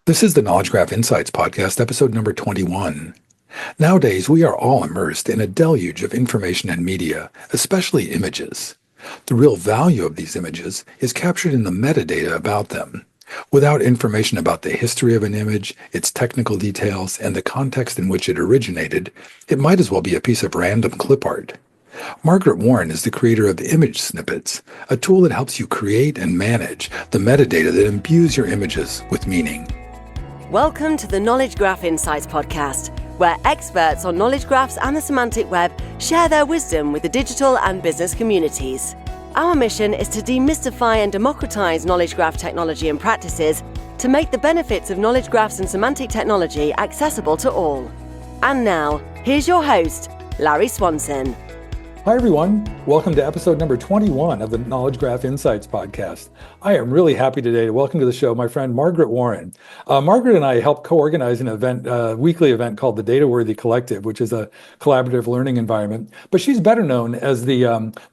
This is the Knowledge Graph Insights podcast, episode number 21. Nowadays, we are all immersed in a deluge of information and media, especially images. The real value of these images is captured in the metadata about them. Without information about the history of an image, its technical details, and the context in which it originated, it might as well be a piece of random clip art. Margaret Warren is the creator of ImageSnippets, a tool that helps you create and manage the metadata that imbues your images with meaning. Welcome to the Knowledge Graph Insights podcast, where experts on knowledge graphs and the semantic web share their wisdom with the digital and business communities. Our mission is to demystify and democratize knowledge graph technology and practices to make the benefits of knowledge graphs and semantic technology accessible to all. And now, here's your host, Larry Swanson. Hi, everyone. Welcome to episode number 21 of the Knowledge Graph Insights podcast. I am really happy today to welcome to the show my friend Margaret Warren. Margaret and I helped co-organize an event, weekly event called the Data-Worthy Collective, which is a collaborative learning environment. But she's better known as the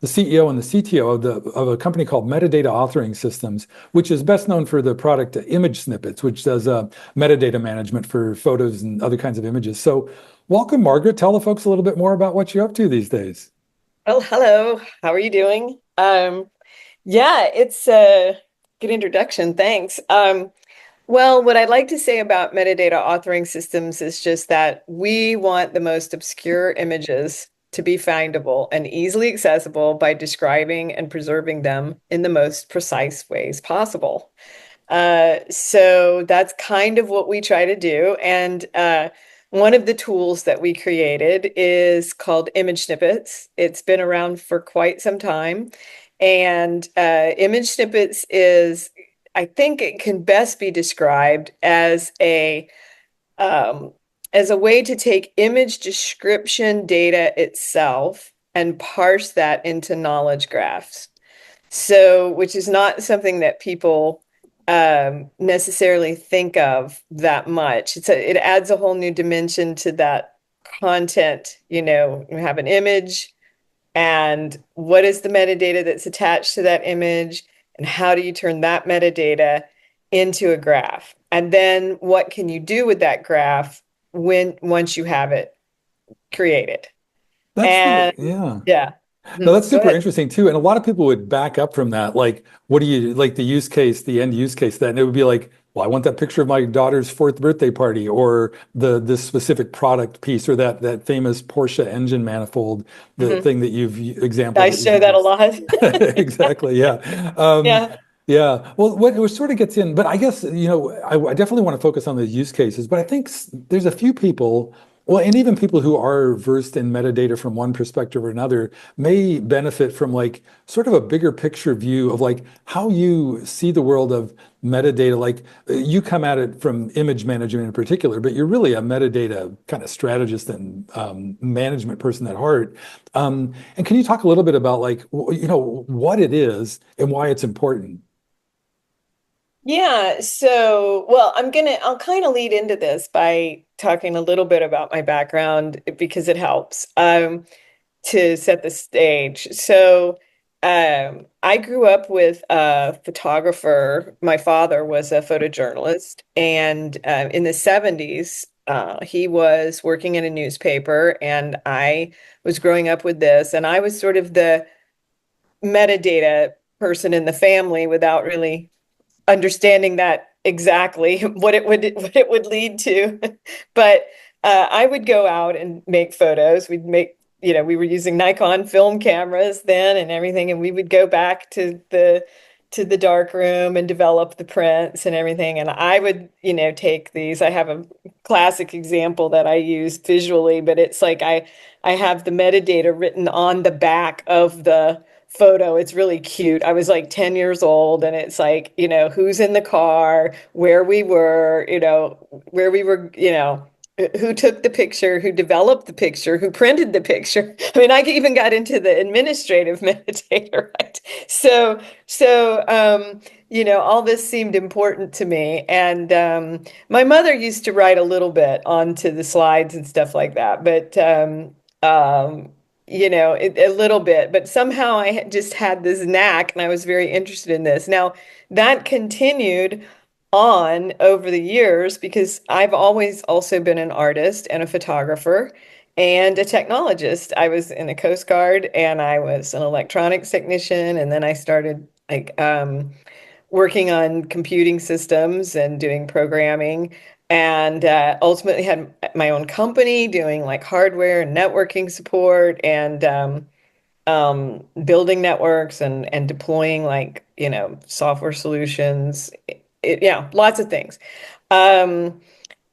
CEO and the CTO of a company called Metadata Authoring Systems, which is best known for the product ImageSnippets, which does metadata management for photos and other kinds of images. So welcome, Margaret. Tell the folks a little bit more about what you're up to these days. Well, hello. How are you doing? It's a good introduction. Thanks. Well, what I'd like to say about metadata authoring systems is just that we want the most obscure images to be findable and easily accessible by describing and preserving them in the most precise ways possible. So that's kind of what we try to do. And one of the tools that we created is called ImageSnippets. It's been around for quite some time. And ImageSnippets is, I think it can best be described as a way to take image description data itself and parse that into knowledge graphs. So, which is not something that people necessarily think of that much. It adds a whole new dimension to that content. You know, you have an image, and what is the metadata that's attached to that image, and how do you turn that metadata into a graph? And then what can you do with that graph once you have it created? Yeah. Yeah. No, that's Go super ahead. interesting too. And a lot of people would back up from that. Like, what do you like the use case, the end use case then? It would be like, well, I want that picture of my daughter's fourth birthday party, or this specific product piece, or that famous Porsche engine manifold, the Mhm. thing that example I that you've show that a used. lot. Exactly. Yeah. Yeah. Yeah. Well, what sort of gets in, but I guess, I definitely want to focus on the use cases, but I think there's a few people, well, and even people who are versed in metadata from one perspective or another may benefit from like sort of a bigger picture view of like how you see the world of metadata. Like you come at it from image management in particular, but you're really a metadata kind of strategist and management person at heart. And can you talk a little bit about like, what it is and why it's important? Yeah, so, well, I'll kind of lead into this by talking a little bit about my background because it helps to set the stage. So, I grew up with a photographer. My father was a photojournalist, and in the 70s, he was working in a newspaper, and I was growing up with this, and I was sort of the metadata person in the family without really understanding that exactly what it would lead to. But I would go out and make photos. We were using Nikon film cameras then and everything, and we would go back to the dark room and develop the prints and everything. And I would, take these. I have a classic example that I use visually, but it's like I have the metadata written on the back of the photo. It's really cute. I was like 10 years old, and it's like, who's in the car, where we were, where we were, who took the picture, who developed the picture, who printed the picture. I mean, I even got into the administrative metadata, right? All this seemed important to me. And my mother used to write a little bit onto the slides and stuff like that, but a little bit, but somehow just had this knack, and I was very interested in this. Now, that continued on over the years because I've always also been an artist and a photographer and a technologist. I was in the Coast Guard and I was an electronics technician, and then I started working on computing systems and doing programming, and ultimately had my own company doing like hardware and networking support, and building networks and deploying like, software solutions. Yeah, lots of things. Um,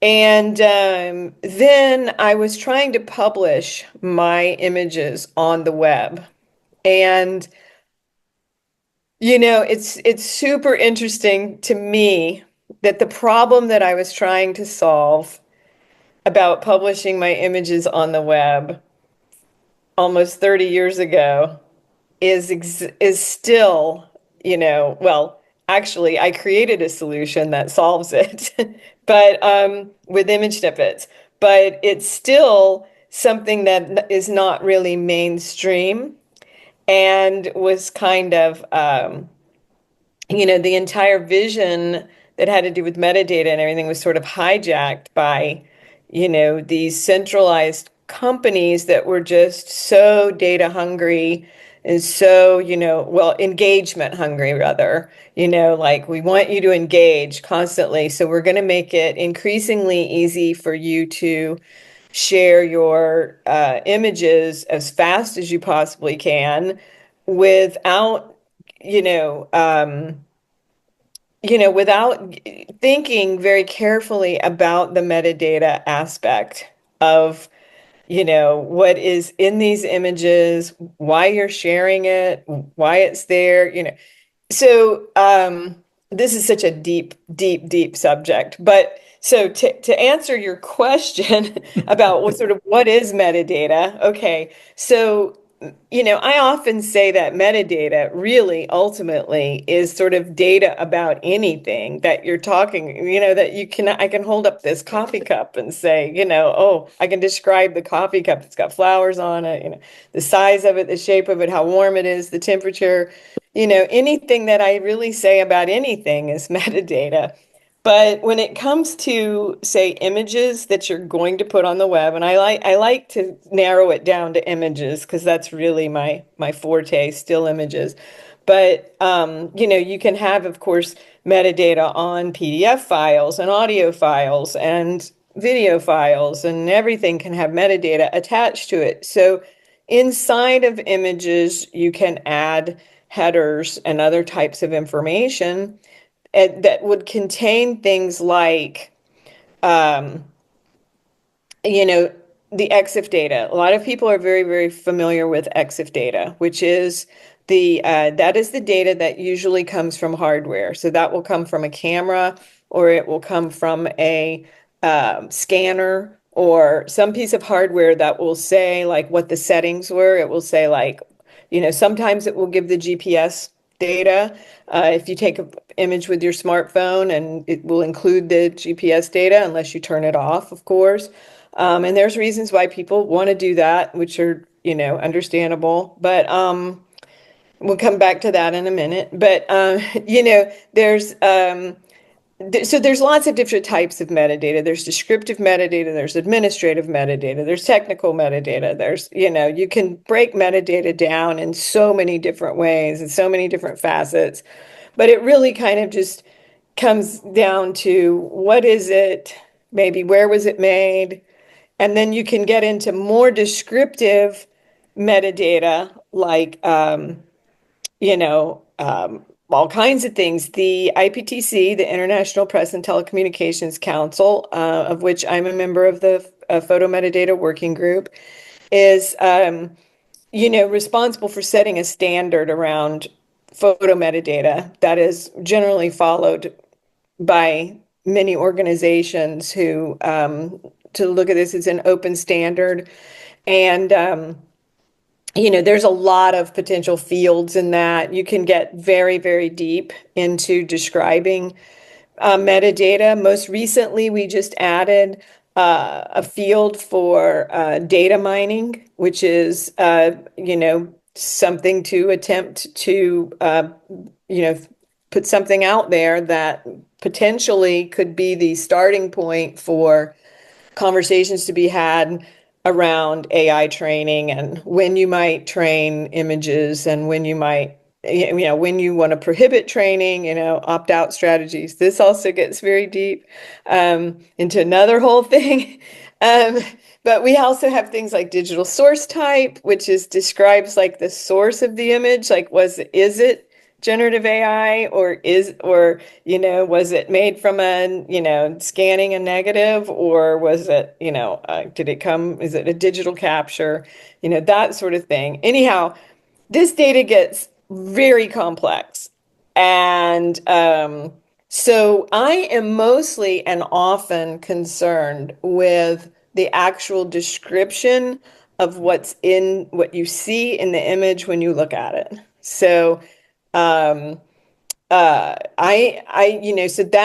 and then I was trying to publish my images on the web. And, it's super interesting to me that the problem that I was trying to solve about publishing my images on the web almost 30 years ago is still, well, actually, I created a solution that solves it, but with image snippets, but it's still something that is not really mainstream and was kind of the entire vision that had to do with metadata and everything was sort of hijacked by, these centralized companies that were just so data hungry and so, well, engagement hungry rather, like we want you to engage constantly. So we're going to make it increasingly easy for you to share your images as fast as you possibly can without, you know, um, without thinking very carefully about the metadata aspect of, what is in these images, why you're sharing it, why it's there, so this is such a deep, deep, deep subject. But so to answer your question about what is metadata, okay. So I often say that metadata really ultimately is sort of data about anything that you're talking, that I can hold up this coffee cup and say, oh, I can describe the coffee cup. It's got flowers on it, the size of it, the shape of it, how warm it is, the temperature. Anything that I really say about anything is metadata. But when it comes to, say, images that you're going to put on the web, and I like to narrow it down to images because that's really my forte, still images. But you can have, of course, metadata on PDF files and audio files and video files, and everything can have metadata attached to it. So inside of images, you can add headers and other types of information that would contain things like, um, you know, the EXIF data. A lot of people are very, very familiar with EXIF data, which is that is the data that usually comes from hardware. So that will come from a camera, or it will come from a scanner, or some piece of hardware that will say like what the settings were. It will say like, sometimes it will give the GPS data. If you take an image with your smartphone, and it will include the GPS data unless you turn it off, of course. And there's reasons why people want to do that, which are, understandable. But we'll come back to that in a minute. But there's so there's lots of different types of metadata. There's descriptive metadata, there's administrative metadata, there's technical metadata. There's, you can break metadata down in so many different ways and so many different facets. But it really kind of just comes down to what is it, maybe where was it made? And then you can get into more descriptive metadata like, all kinds of things. The IPTC, the International Press and Telecommunications Council, of which I'm a member of the Photo Metadata Working Group, is, responsible for setting a standard around photo metadata that is generally followed by many organizations who to look at this as an open standard. And there's a lot of potential fields in that. You can get very, very deep into describing metadata. Most recently, we just added a field for data mining, which is, something to attempt to, put something out there that potentially could be the starting point for conversations to be had around AI training and when you might train images and when you might, when you want to prohibit training, opt out strategies. This also gets very deep into another whole thing. Um, but we also have things like digital source type, which describes like the source of the image, like is it generative AI was it made from scanning a negative, or was it, is it a digital capture, that sort of thing. Anyhow, this data gets very complex. And so I am mostly and often concerned with the actual description of what you see in the image when you look at it. So so that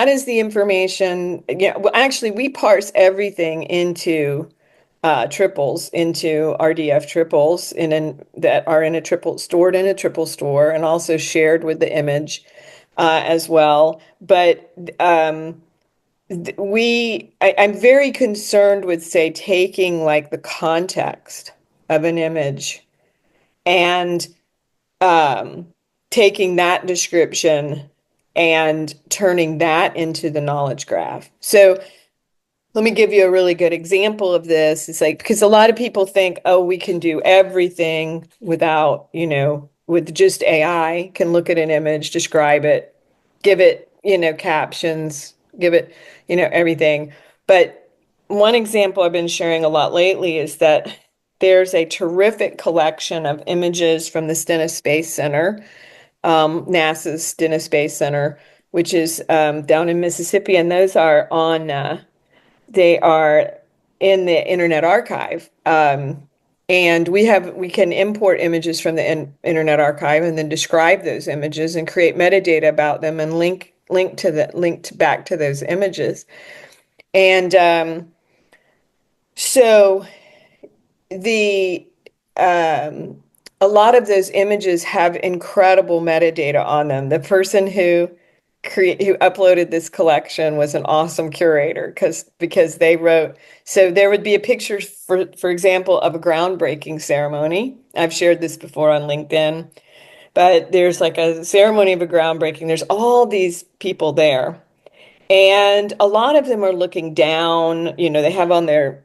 is the information. Yeah, well, actually, we parse everything into triples, into RDF triples that are in a triple, stored in a triple store, and also shared with the image as well. But I'm very concerned with, say, taking like the context of an image and um, taking that description and turning that into the knowledge graph. So let me give you a really good example of this. It's like, because a lot of people think, oh, we can do everything without, with just AI, can look at an image, describe it, give it, captions, give it, everything. But one example I've been sharing a lot lately is that there's a terrific collection of images from the Stennis Space Center, NASA's Stennis Space Center, which is down in Mississippi, and those are they are in the Internet Archive. And we can import images from the Internet Archive and then describe those images and create metadata about them and linked back to those images. And so the a lot of those images have incredible metadata on them. The person who uploaded this collection was an awesome curator because they wrote, so there would be a picture, for example, of a groundbreaking ceremony. I've shared this before on LinkedIn, but there's like a ceremony of a groundbreaking. There's all these people there, and a lot of them are looking down. They have on their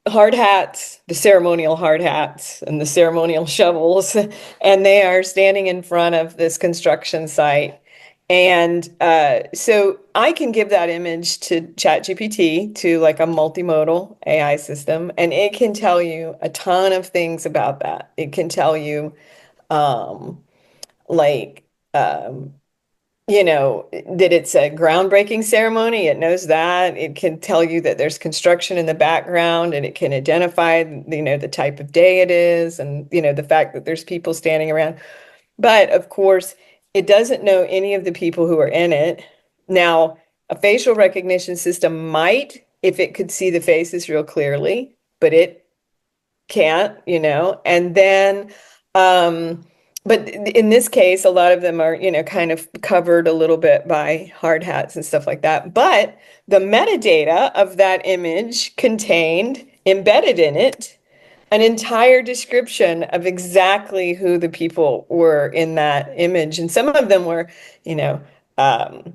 hard hats, the ceremonial hard hats and the ceremonial shovels, and they are standing in front of this construction site. And so I can give that image to ChatGPT, to like a multimodal AI system, and it can tell you a ton of things about that. It can tell you, um, like, that it's a groundbreaking ceremony. It knows that. It can tell you that there's construction in the background, and it can identify, the type of day it is, and, the fact that there's people standing around. But of course, it doesn't know any of the people who are in it. Now, a facial recognition system might, if it could see the faces real clearly, but it can't, and then, but in this case, a lot of them are, kind of covered a little bit by hard hats and stuff like that. But the metadata of that image contained, embedded in it, an entire description of exactly who the people were in that image. And some of them were, you know, um,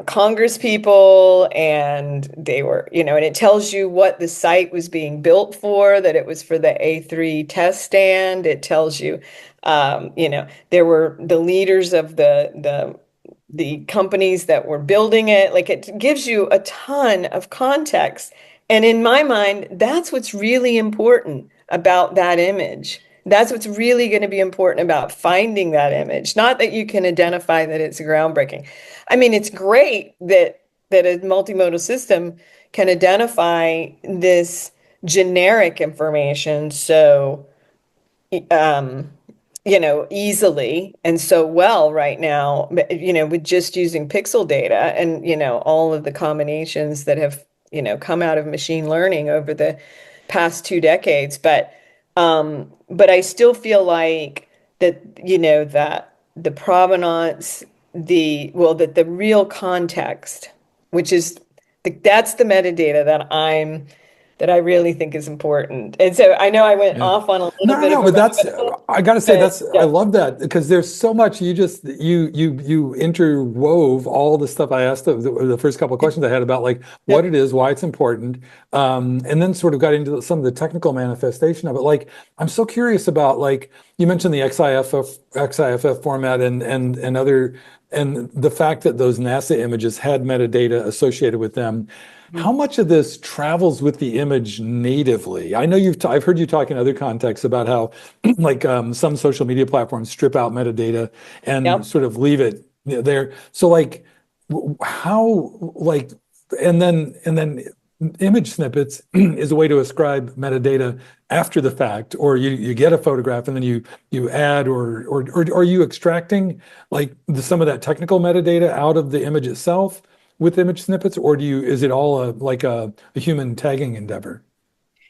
Congress people, and they were, and it tells you what the site was being built for, that it was for the A3 test stand. It tells you, there were the leaders of the companies that were building it. Like, it gives you a ton of context. And in my mind, that's what's really important about that image. That's what's really going to be important about finding that image. Not that you can identify that it's groundbreaking. I mean, it's great that a multimodal system can identify this generic information so um, easily and so well right now, with just using pixel data and, all of the combinations that have, come out of machine learning over the past 2 decades. But I still feel like that, that the provenance, that the real context, which is that's the metadata that I really think is important. And so I know I went Yeah. off on a No, little no, bit of no, a but rabbit that's hole, I gotta say but that's I yeah, love that because there's so much you interwove all the stuff I asked the first couple of questions I had about like yeah, what it is, why it's important, and then sort of got into some of the technical manifestation of it. Like I'm so curious about like you mentioned the XIFF format and other and the fact that those NASA images had metadata associated with them. How much of this travels with the image natively? I know I've heard you talk in other contexts about how like some social media platforms strip out metadata and yep. sort of leave it there. So like how like and then image snippets is a way to ascribe metadata after the fact, or you get a photograph and then you add or are you extracting like some of that technical metadata out of the image itself with image snippets, or do you is it all like a human tagging endeavor?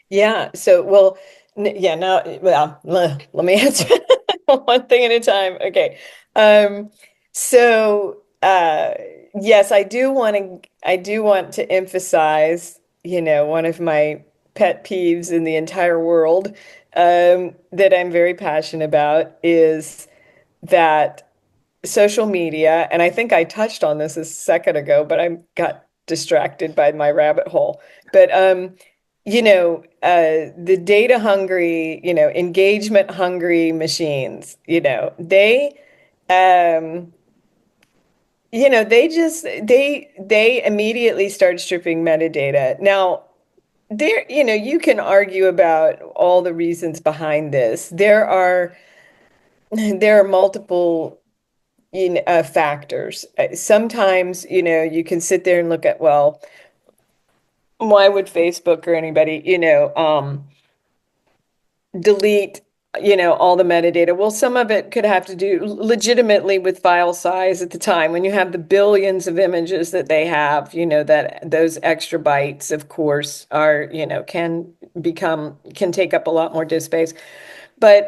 Yeah. So, well, yeah, now, well, let me answer one thing at a time. Okay. Um, so, yes, I do want to emphasize, one of my pet peeves in the entire world, that I'm very passionate about is that social media, and I think I touched on this a second ago, but I got distracted by my rabbit hole. But the data hungry, engagement hungry machines, um, they immediately start stripping metadata. Now, you can argue about all the reasons behind this. There are multiple factors. Sometimes, you can sit there and look at, well, why would Facebook or anybody, delete, all the metadata? Well, some of it could have to do legitimately with file size at the time. When you have the billions of images that they have, that those extra bytes, of course, are, can take up a lot more disk space. But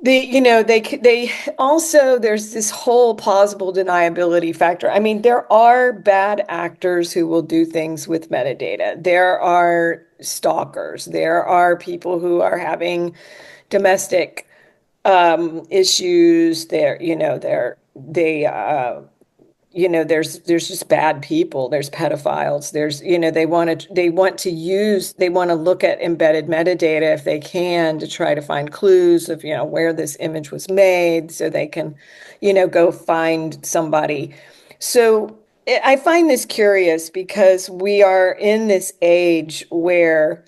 they also, there's this whole plausible deniability factor. I mean, there are bad actors who will do things with metadata. There are stalkers. There are people who are having domestic issues. There's just bad people. There's pedophiles. They want to look at embedded metadata if they can to try to find clues of, where this image was made so they can, go find somebody. So I find this curious because we are in this age where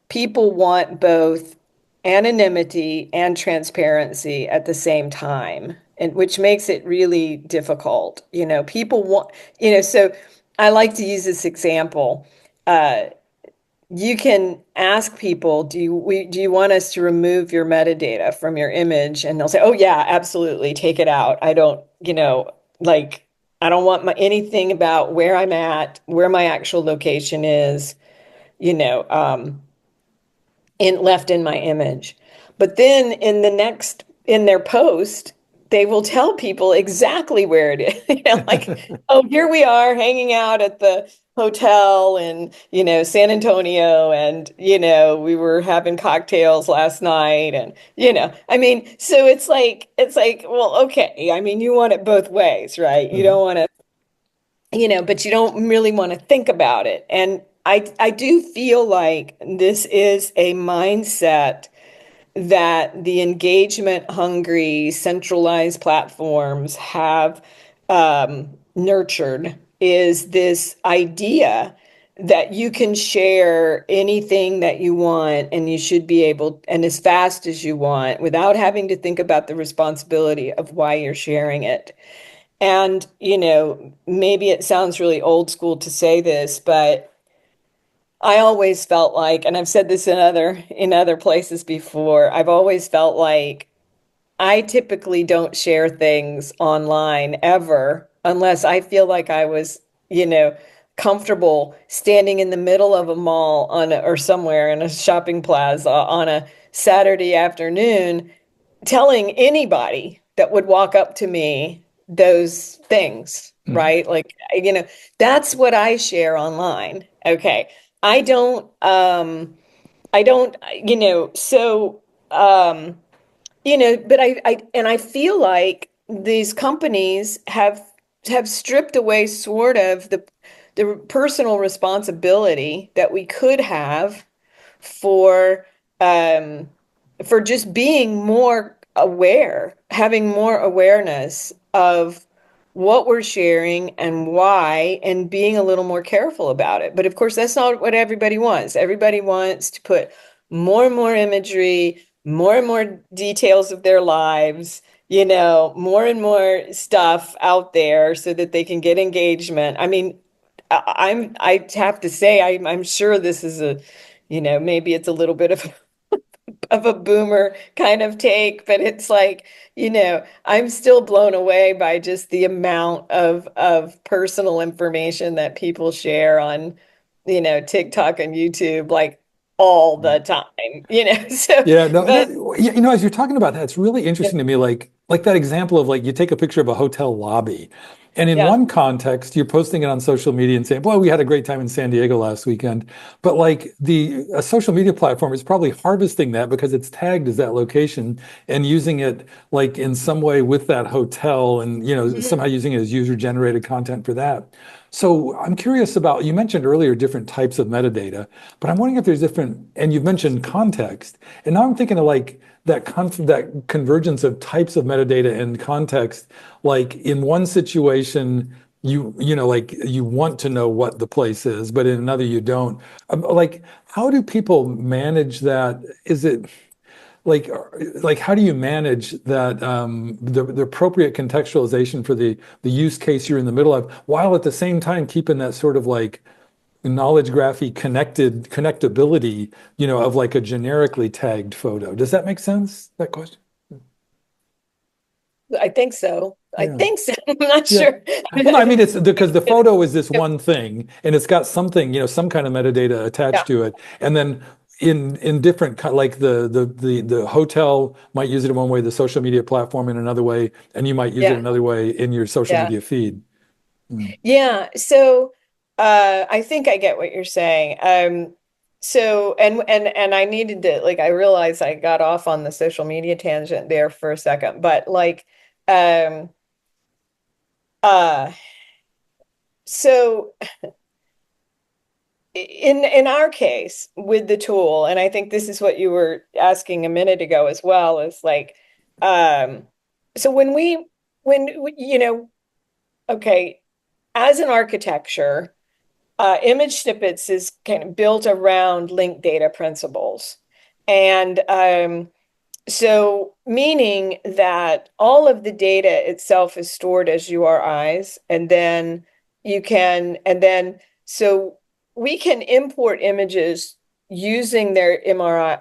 people want both anonymity and transparency at the same time, and which makes it really difficult. People want, so I like to use this example. You can ask people, do you want us to remove your metadata from your image? And they'll say, oh yeah, absolutely, take it out. I don't, like I don't want anything about where I'm at, where my actual location is, you know, um, left in my image. But then in their post, they will tell people exactly where it is. Like, oh, here we are hanging out at the hotel in, San Antonio, and, we were having cocktails last night, and, I mean, so it's like, well, okay. I mean, you want it both ways, right? You Mhm. don't want to, but you don't really want to think about it. And I do feel like this is a mindset that the engagement hungry centralized platforms have nurtured, is this idea that you can share anything that you want, and you should be able, and as fast as you want, without having to think about the responsibility of why you're sharing it. And, maybe it sounds really old school to say this, but I always felt like, and I've said this in other places before, I've always felt like I typically don't share things online ever unless I feel like I was, you know, comfortable standing in the middle of a mall or somewhere in a shopping plaza on a Saturday afternoon, telling anybody that would walk up to me those things, Mm. right? Like, that's what I share online. Okay. I don't, I don't, um, but I feel like these companies have stripped away sort of the personal responsibility that we could have for um for just being more aware, having more awareness of what we're sharing and why, and being a little more careful about it. But of course, that's not what everybody wants. Everybody wants to put more and more imagery, more and more details of their lives, more and more stuff out there so that they can get engagement. I mean, I have to say, I'm sure this is maybe it's a little bit of a boomer kind of take, but it's like, I'm still blown away by just the amount of personal information that people share on, TikTok and YouTube, like all the time, so, Yeah, no, but as you're talking about that, it's really interesting to me. Like that example of like you take a picture of a hotel lobby, and in yeah. one context, you're posting it on social media and saying, "Boy, we had a great time in San Diego last weekend." But like a social media platform is probably harvesting that because it's tagged as that location and using it like in some way with that hotel, and Mhm. somehow using it as user-generated content for that. So I'm curious about, you mentioned earlier different types of metadata, but I'm wondering if there's different, and you've mentioned context. And now I'm thinking of like that convergence of types of metadata and context. Like in one situation, like you want to know what the place is, but in another you don't. Like, how do people manage that? Is it like how do you manage that the appropriate contextualization for the use case you're in the middle of, while at the same time keeping that sort of like knowledge graphy connectability, of like a generically tagged photo. Does that make sense? That question? I think so. I Yeah. think so. I'm not Yeah. sure. Well, no, I mean, it's because the photo is this one thing and it's got something, some kind of metadata Yeah, attached to it. And then in different like the hotel might use it in one way, the social media platform in another way, and you might use it yeah, another way in your social yeah. media feed. Mm. Yeah, so I think I get what you're saying. So and I needed to, like, I realized I got off on the social media tangent there for a second, but like um uh so in our case with the tool, and I think this is what you were asking a minute ago as well, is like um so when okay, as an architecture, ImageSnippets is kind of built around linked data principles. And so, meaning that all of the data itself is stored as URIs, and then so we can import images using their MRIs,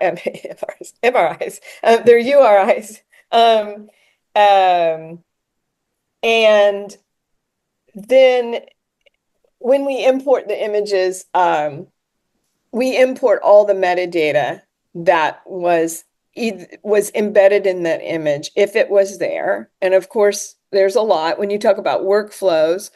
their URIs. Um, um, and then when we import the images, we import all the metadata that was embedded in that image if it was there. And of course, there's a lot. When you talk about workflows,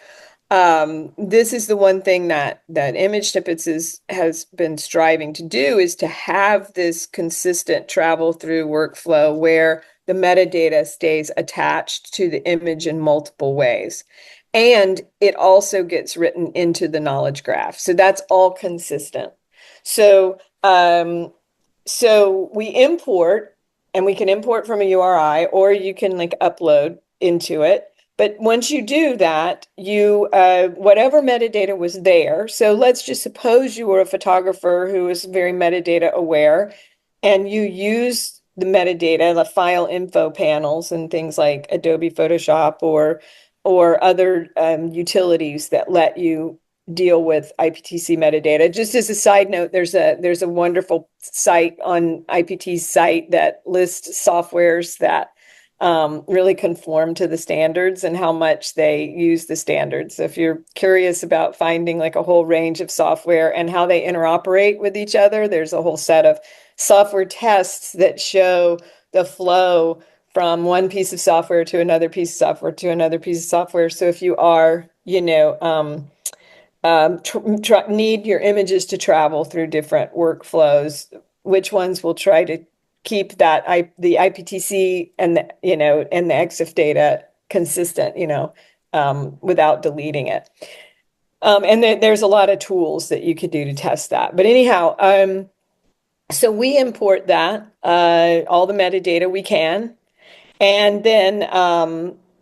this is the one thing that ImageSnippets has been striving to do, is to have this consistent travel through workflow where the metadata stays attached to the image in multiple ways. And it also gets written into the knowledge graph. So that's all consistent. So so we import, and we can import from a URI, or you can like upload into it. But once you do that, you whatever metadata was there. So let's just suppose you were a photographer who was very metadata aware, and you use the metadata, the file info panels, and things like Adobe Photoshop or other utilities that let you deal with IPTC metadata. Just as a side note, there's a wonderful site on IPT's site that lists softwares that really conform to the standards and how much they use the standards. So if you're curious about finding like a whole range of software and how they interoperate with each other, there's a whole set of software tests that show the flow from one piece of software to another piece of software to another piece of software. So if you are, need your images to travel through different workflows, which ones will try to keep the IPTC and the EXIF data consistent, without deleting it. And there's a lot of tools that you could do to test that. But anyhow, so we import that, all the metadata we can. And then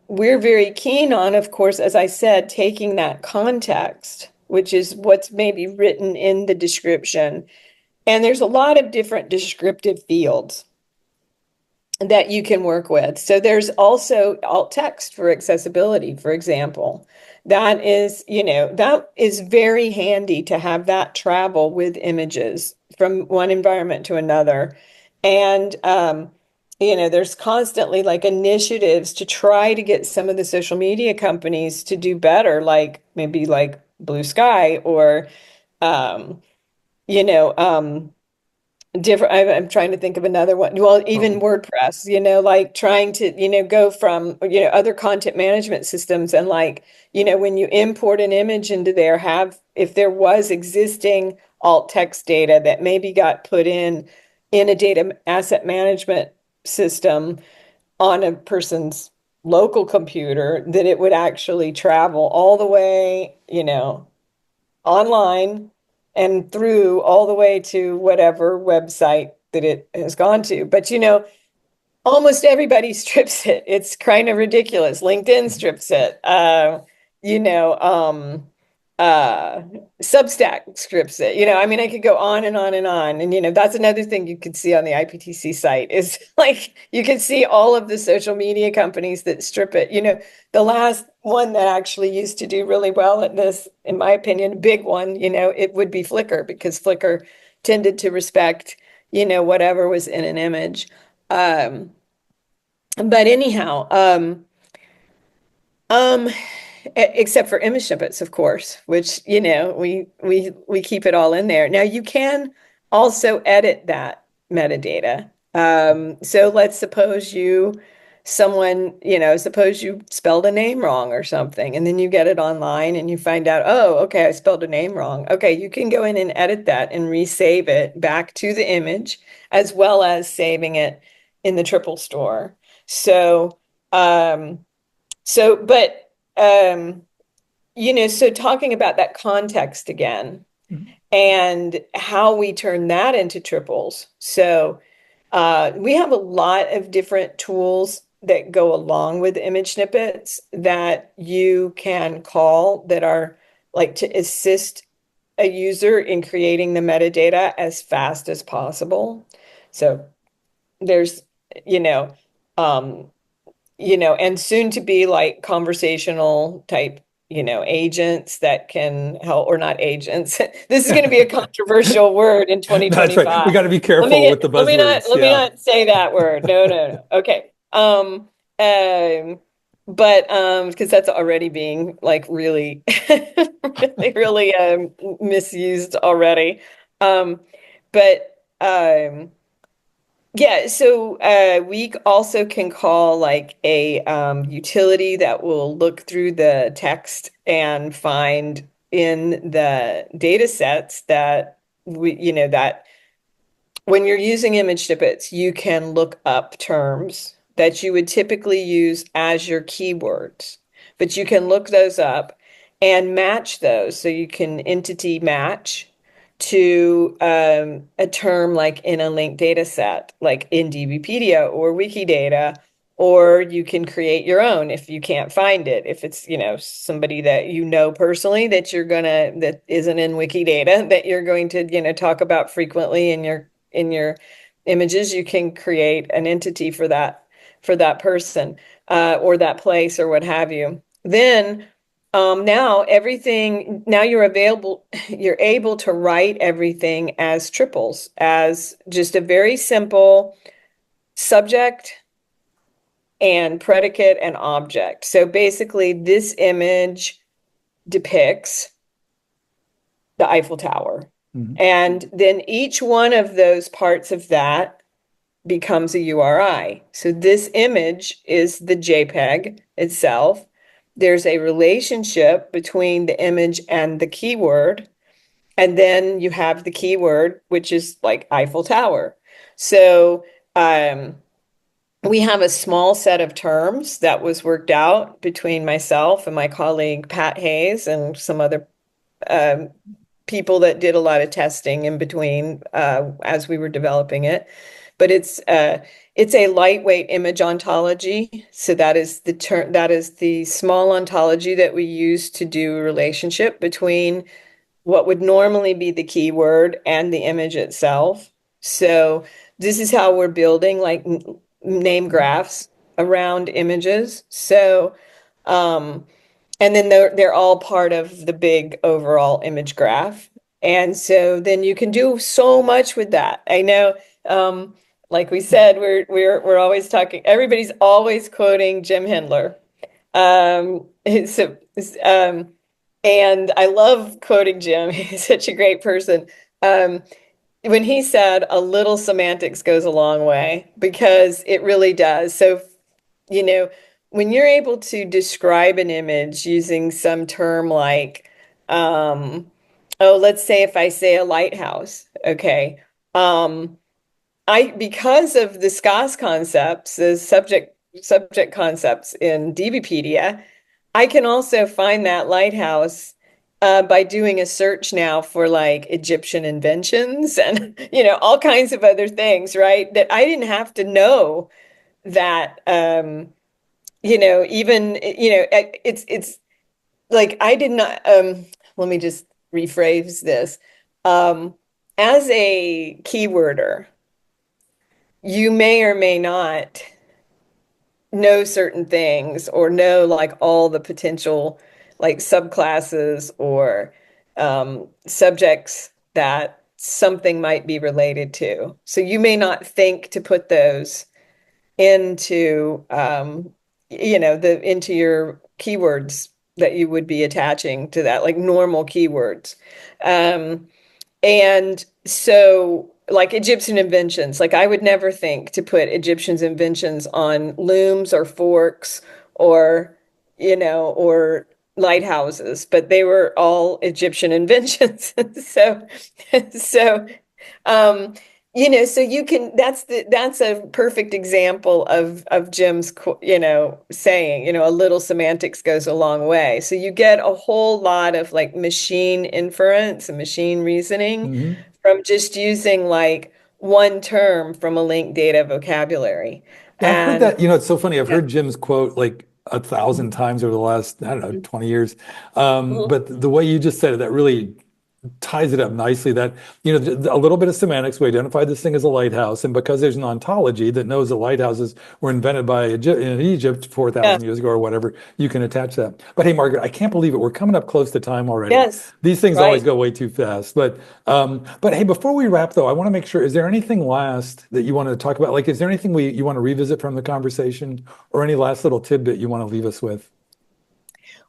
we're very keen on, of course, as I said, taking that context, which is what's maybe written in the description. And there's a lot of different descriptive fields that you can work with. So there's also alt text for accessibility, for example. That is very handy to have that travel with images from one environment to another. And there's constantly like initiatives to try to get some of the social media companies to do better, like maybe like Blue Sky or you know, different. I'm trying to think of another one. Well, even WordPress, like trying to, go from, other content management systems and like, when you import an image into there, if there was existing alt text data that maybe got put in a data asset management system on a person's local computer, that it would actually travel all the way, online and through all the way to whatever website that it has gone to. But almost everybody strips it. It's kind of ridiculous. LinkedIn strips it. You know, um, uh, Substack strips it. I mean, I could go on and on and on. And that's another thing you could see on the IPTC site is like you can see all of the social media companies that strip it. The last one that actually used to do really well at this, in my opinion, big one, it would be Flickr, because Flickr tended to respect, whatever was in an image. But anyhow, except for ImageSnippets, of course, which, we keep it all in there. Now you can also edit that metadata. So let's suppose suppose you spelled a name wrong or something, and then you get it online and you find out, oh, okay, I spelled a name wrong. Okay, you can go in and edit that and resave it back to the image, as well as saving it in the triple store. So, um, but so talking about that context again and how we turn that into triples. So we have a lot of different tools that go along with ImageSnippets that you can call that are like to assist a user in creating the metadata as fast as possible. So there's, you know, um, and soon to be like conversational type, agents that can help, or not agents. This is going to be a controversial word in That's right. We 2025. got to be careful with the buzzwords. Let me not say that word. No, no, no. Okay. But because that's already being like really, really, really misused already. Um, but yeah, so we also can call like a utility that will look through the text and find in the data sets that that when you're using image snippets, you can look up terms that you would typically use as your keywords, but you can look those up and match those. So you can entity match to a term like in a linked data set, like in DBpedia or Wikidata, or you can create your own if you can't find it. If it's, somebody that personally that isn't in Wikidata that you're going to, talk about frequently in your images, you can create an entity for that person or that place or what have you. Then now you're able to write everything as triples, as just a very simple subject and predicate and object. So basically, this image depicts the Eiffel Tower. And then each one of those parts of that becomes a URI. So this image is the JPEG itself. There's a relationship between the image and the keyword. And then you have the keyword, which is like Eiffel Tower. So we have a small set of terms that was worked out between myself and my colleague Pat Hayes and some other um, people that did a lot of testing in between as we were developing it. But it's a lightweight image ontology. So that is the term, that is the small ontology that we use to do a relationship between what would normally be the keyword and the image itself. So this is how we're building like name graphs around images. So and then they're all part of the big overall image graph. And so then you can do so much with that. I know, like we said, we're always talking. Everybody's always quoting Jim Hindler. So, and I love quoting Jim. He's such a great person. Um, when he said, "A little semantics goes a long way," because it really does. So you know, when you're able to describe an image using some term like, oh, let's say if I say a lighthouse, okay, um, because of the SCOS concepts, the subject concepts in DBpedia, I can also find that lighthouse by doing a search now for like Egyptian inventions and all kinds of other things, right? That I didn't have to know that even it's like I did not let me just rephrase this. Um as a keyworder, you may or may not know certain things or know like all the potential like subclasses or subjects that something might be related to. So you may not think to put those into into your keywords that you would be attaching to that, like normal keywords. Um, and so like Egyptian inventions, like I would never think to put Egyptian's inventions on looms or forks or or lighthouses, but they were all Egyptian inventions. So so um, so you can that's a perfect example of Jim's saying, a little semantics goes a long way. So you get a whole lot of like machine inference and machine reasoning Hmm. from just using like one term from a linked data vocabulary. Yeah, I've heard And that. It's so funny. I've yeah. heard Jim's quote like 1,000 times over the last, I don't know, 20 years. Mhm. But the way you just said it, that really ties it up nicely that, a little bit of semantics. We identified this thing as a lighthouse. And because there's an ontology that knows that lighthouses were invented by in Egypt Yeah. 4,000 years ago or whatever, you can attach that. But hey, Margaret, I can't believe it. We're coming up close to time already. Yes. These things always Right. go way too fast. But hey, before we wrap though, I want to make sure, is there anything last that you want to talk about? Like, is there anything you want to revisit from the conversation or any last little tidbit you want to leave us with?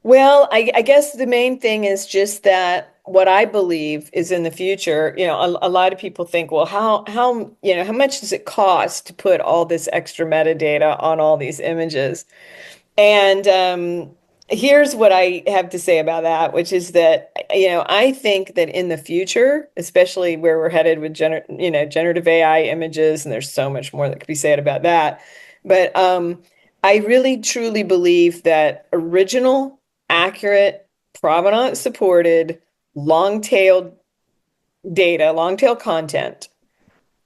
Well, I guess the main thing is just that what I believe is in the future, a lot of people think, well, how much does it cost to put all this extra metadata on all these images? And here's what I have to say about that, which is that, I think that in the future, especially where we're headed with generative AI images, and there's so much more that could be said about that. But I really truly believe that original, accurate, provenance supported, long-tailed data, long-tail content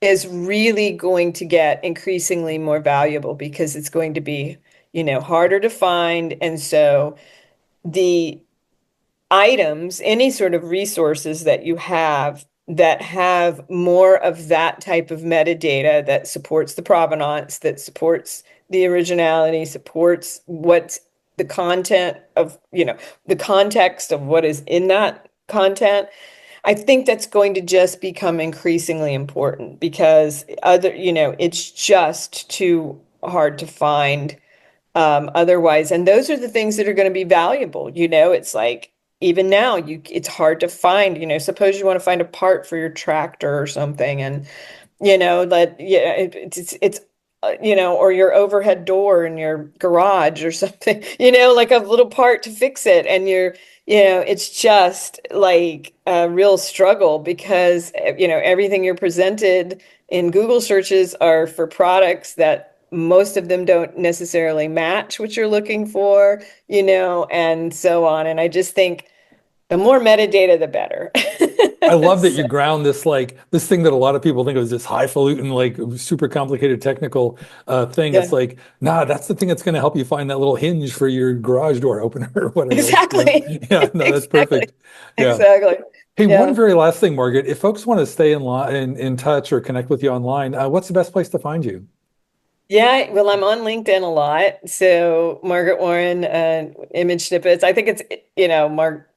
is really going to get increasingly more valuable because it's going to be, harder to find. And so the items, any sort of resources that have more of that type of metadata that supports the provenance, that supports the originality, supports what's the content of, the context of what is in that content. I think that's going to just become increasingly important because it's just too hard to find otherwise. And those are the things that are going to be valuable. It's like even now it's hard to find, suppose you want to find a part for your tractor or something. And that yeah, it's or your overhead door in your garage or something, like a little part to fix it. And it's just like a real struggle because, everything you're presented in Google searches are for products that most of them don't necessarily match what you're looking for, and so on. And I just think the more metadata, the better. I love that you So, ground this thing that a lot of people think of as this highfalutin, like super complicated technical thing. It's yeah, like, nah, that's the thing that's going to help you find that little hinge for your garage door opener or whatever. Yeah, exactly. yeah, no, that's Exactly. perfect. Yeah. Exactly. Hey, one Yeah. very last thing, Margaret. If folks want to stay in touch or connect with you online, what's the best place to find you? Yeah, well, I'm on LinkedIn a lot. So Margaret Warren, ImageSnippets. I think it's,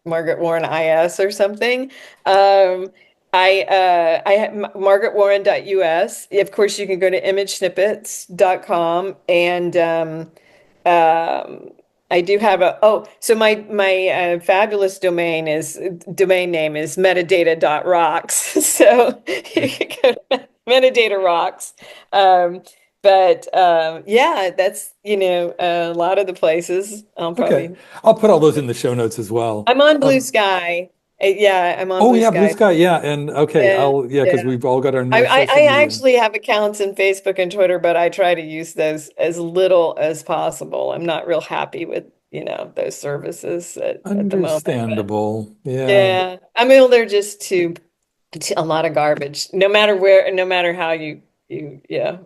Margaret Warren IS or something. I have margaretwarren.us. Of course, you can go to imagesnippets.com and um, I do have so my fabulous domain name is metadata.rocks. So you can go to metadata rocks. Um, but yeah, that's a lot of the places I'll Okay. probably. I'll put all those in the show notes as well. I'm on Blue Sky. Yeah, I'm on Oh Blue yeah, Blue Sky. Sky. Yeah. And okay, Yeah, because yeah. we've all got our I, new I social I media. actually have accounts in Facebook and Twitter, but I try to use those as little as possible. I'm not real happy with, those services at the moment. But Understandable. Yeah. yeah, I mean, they're just a lot of garbage. No matter where, no matter how yeah, yeah.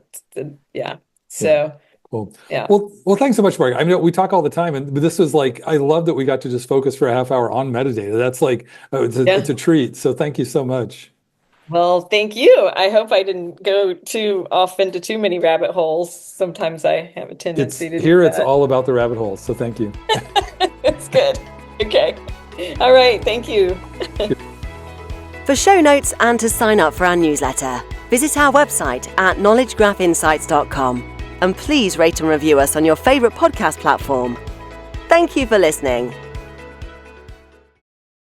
Yeah. So Cool. yeah, Well, thanks so much, Mark. I mean, we talk all the time, and this was like, I love that we got to just focus for a half hour on metadata. That's like, it's yeah. a treat. So thank you so much. Well, thank you. I hope I didn't go too off into too many rabbit holes. Sometimes I have a tendency to do It's that. all about the rabbit holes. So thank you. That's good. Okay. All right. Thank you. For show notes and to sign up for our newsletter, visit our website at knowledgegraphinsights.com. And please rate and review us on your favorite podcast platform. Thank you for listening.